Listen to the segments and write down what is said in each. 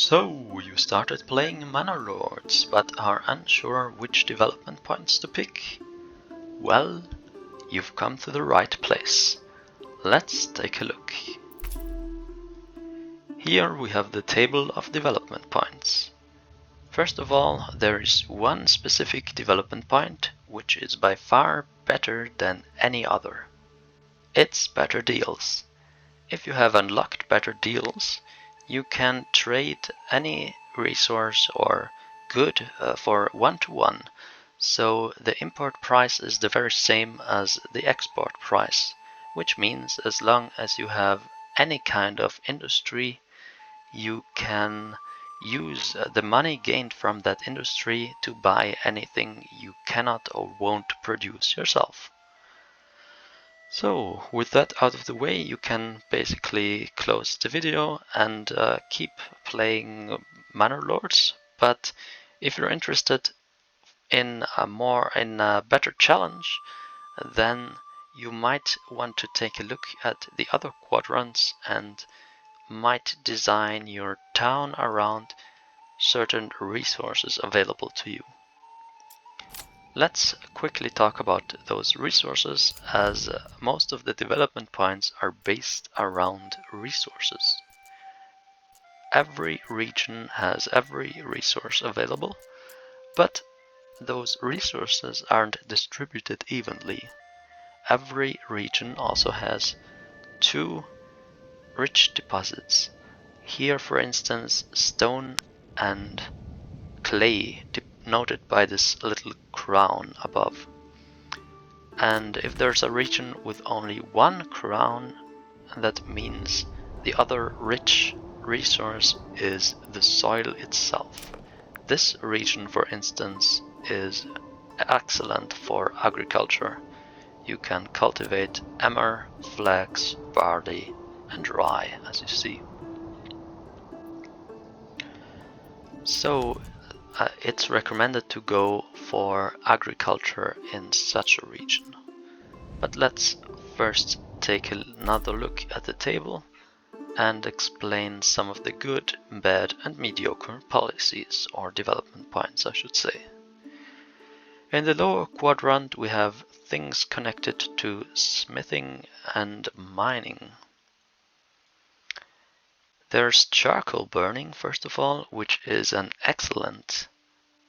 So, you started playing Manor Lords, but are unsure which development points to pick? Well, you've come to the right place. Let's take a look. Here we have the table of development points. First of all, there is one specific development point, which is by far better than any other. It's better deals. If you have unlocked better deals, you can trade any resource or good for 1-to-1, so the import price is the very same as the export price, which means as long as you have any kind of industry, you can use the money gained from that industry to buy anything you cannot or won't produce yourself. So, with that out of the way, you can basically close the video and keep playing Manor Lords. But if you're interested in a better challenge, then you might want to take a look at the other quadrants and might design your town around certain resources available to you. Let's quickly talk about those resources, as most of the development points are based around resources. Every region has every resource available, but those resources aren't distributed evenly. Every region also has 2 rich deposits. Here, for instance, stone and clay, noted by this little crown above. And if there's a region with only 1 crown, that means the other rich resource is the soil itself. This region, for instance, is excellent for agriculture. You can cultivate emmer, flax, barley, and rye, as you see. So, it's recommended to go for agriculture in such a region. But let's first take another look at the table and explain some of the good, bad, and mediocre policies, or development points, I should say. In the lower quadrant, we have things connected to smithing and mining. There's charcoal burning, first of all, which is an excellent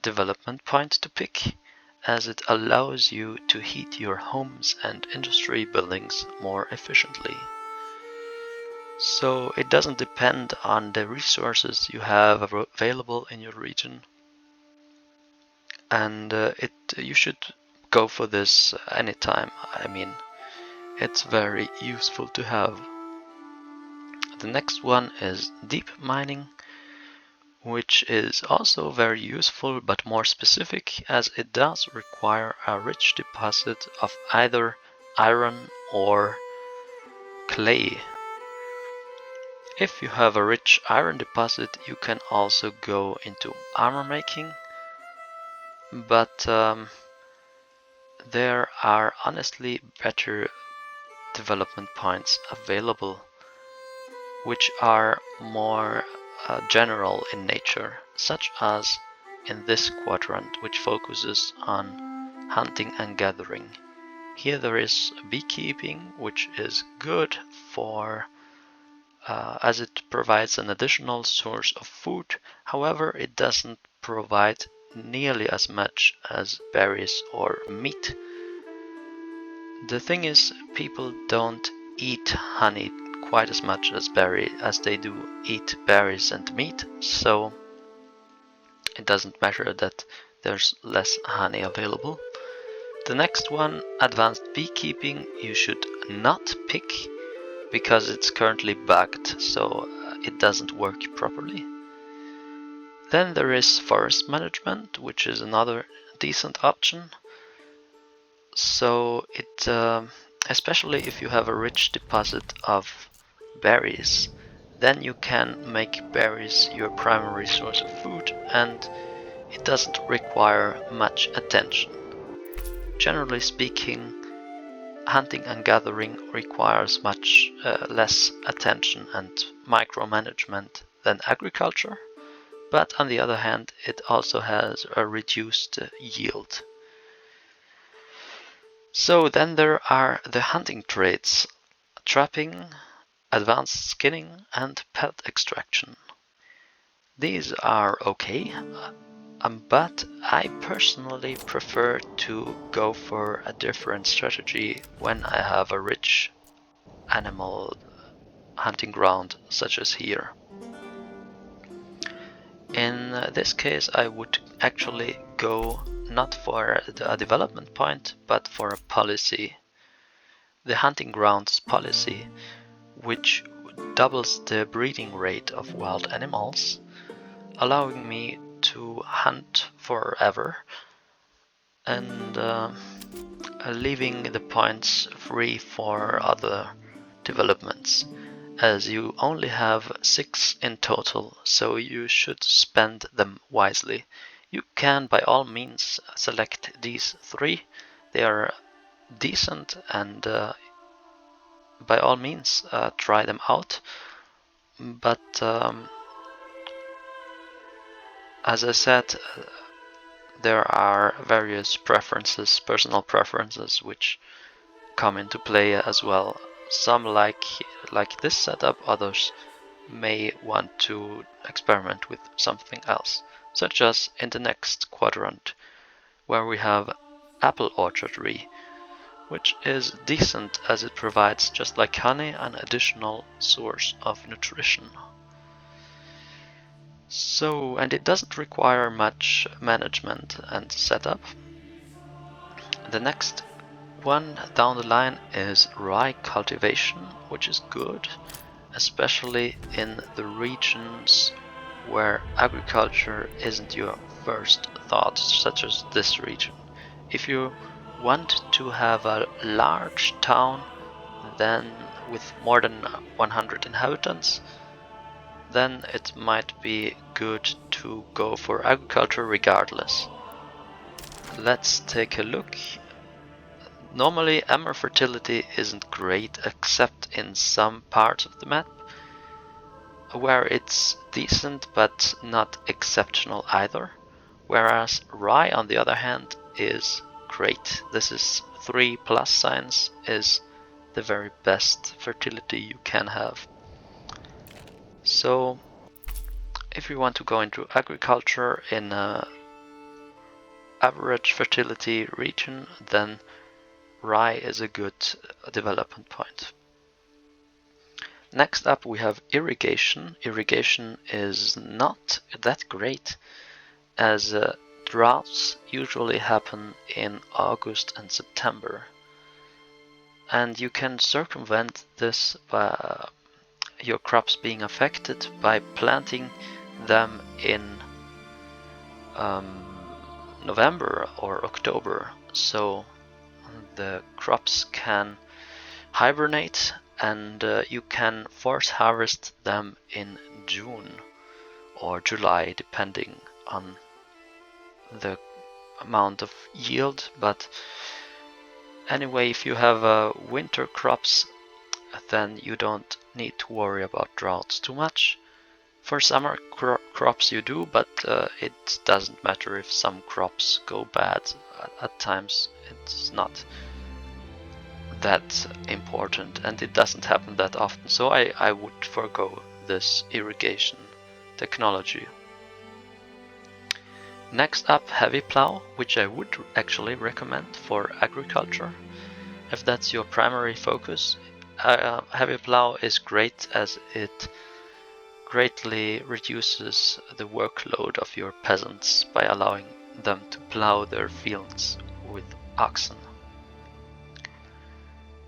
development point to pick, as it allows you to heat your homes and industry buildings more efficiently. So it doesn't depend on the resources you have available in your region, and you should go for this anytime. I mean, it's very useful to have. The next one is deep mining, which is also very useful but more specific, as it does require a rich deposit of either iron or clay. If you have a rich iron deposit, you can also go into armor making, but there are honestly better development points available, which are more general in nature, such as in this quadrant, which focuses on hunting and gathering. Here there is beekeeping, which is good for as it provides an additional source of food. However, it doesn't provide nearly as much as berries or meat. The thing is, people don't eat honey quite as much as they do eat berries and meat, so it doesn't matter that there's less honey available. The next one, advanced beekeeping, you should not pick because it's currently bugged, so it doesn't work properly. Then there is forest management, which is another decent option. So it, especially if you have a rich deposit of berries, then you can make berries your primary source of food, and it doesn't require much attention. Generally speaking, hunting and gathering requires much less attention and micromanagement than agriculture, but on the other hand, it also has a reduced yield. So then there are the hunting traits: trapping, advanced skinning, and pelt extraction. These are okay, but I personally prefer to go for a different strategy when I have a rich animal hunting ground such as here. In this case, I would actually go not for a development point, but for a policy. The hunting grounds policy, which doubles the breeding rate of wild animals, allowing me to hunt forever and leaving the points free for other developments, as you only have 6 in total, so you should spend them wisely. You can by all means select these 3. They are decent, and by all means try them out, but as I said, there are various preferences, personal preferences, which come into play as well. Some like this setup, others may want to experiment with something else, such as in the next quadrant, where we have apple orchardry, which is decent as it provides, just like honey, an additional source of nutrition. So, and it doesn't require much management and setup. The next one down the line is rye cultivation, which is good, especially in the regions where agriculture isn't your first thought, such as this region. If you want to have a large town, then with more than 100 inhabitants, then it might be good to go for agriculture regardless. Let's take a look. Normally, emmer fertility isn't great except in some parts of the map, where it's decent but not exceptional either, whereas rye on the other hand is great. This is 3 plus signs, is the very best fertility you can have. So if you want to go into agriculture in a average fertility region, then rye is a good development point. Next up we have irrigation. Irrigation is not that great, as droughts usually happen in August and September, and you can circumvent this by your crops being affected by planting them in November or October, so the crops can hibernate and you can force harvest them in June or July, depending on the amount of yield. But anyway, if you have winter crops, then you don't need to worry about droughts too much. For summer crops you do, but it doesn't matter if some crops go bad. At times it's not that important, and it doesn't happen that often, so I would forego this irrigation technology. Next up, heavy plow, which I would actually recommend for agriculture if that's your primary focus. Heavy plow is great as it greatly reduces the workload of your peasants by allowing them to plow their fields with oxen.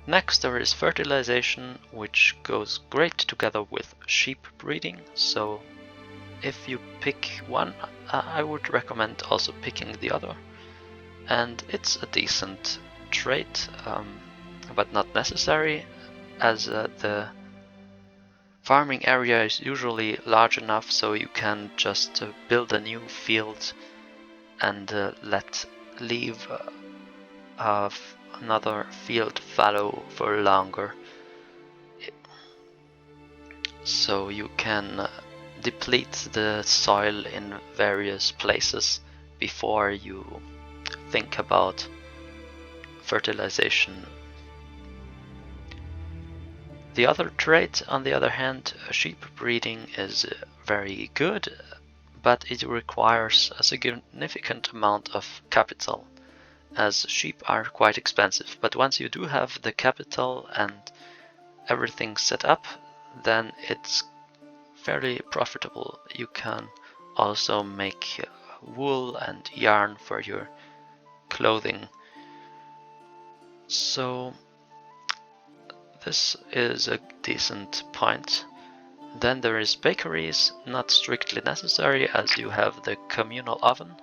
Next there is fertilization, which goes great together with sheep breeding, so if you pick one, I would recommend also picking the other. And it's a decent trait, but not necessary, as the farming area is usually large enough so you can just build a new field and leave another field fallow for longer, so you can deplete the soil in various places before you think about fertilization. The other trait, on the other hand, sheep breeding is very good, but it requires a significant amount of capital, as sheep are quite expensive. But once you do have the capital and everything set up, then it's fairly profitable. You can also make wool and yarn for your clothing. So this is a decent point. Then there is bakeries, not strictly necessary as you have the communal oven,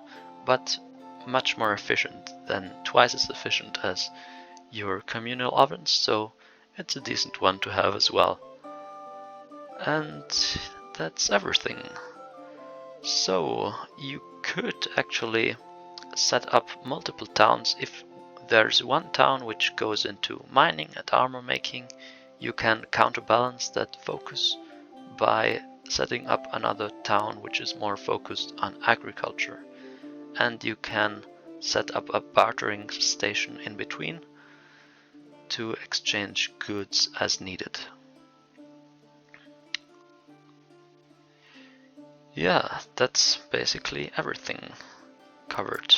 but much more efficient, than twice as efficient as your communal ovens, so it's a decent one to have as well. And that's everything. So you could actually set up multiple towns. If there's one town which goes into mining and armor making, you can counterbalance that focus by setting up another town which is more focused on agriculture. And you can set up a bartering station in between to exchange goods as needed. Yeah, that's basically everything covered.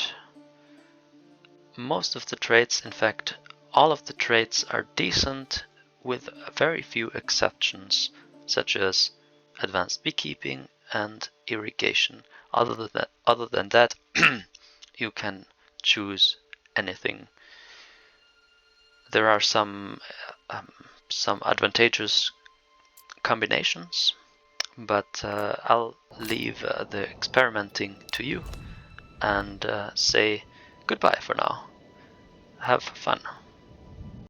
Most of the traits, in fact, all of the traits are decent with very few exceptions, such as advanced beekeeping and irrigation. Other than that, you can choose anything. There are some advantageous combinations, but I'll leave the experimenting to you and say goodbye for now. Have fun.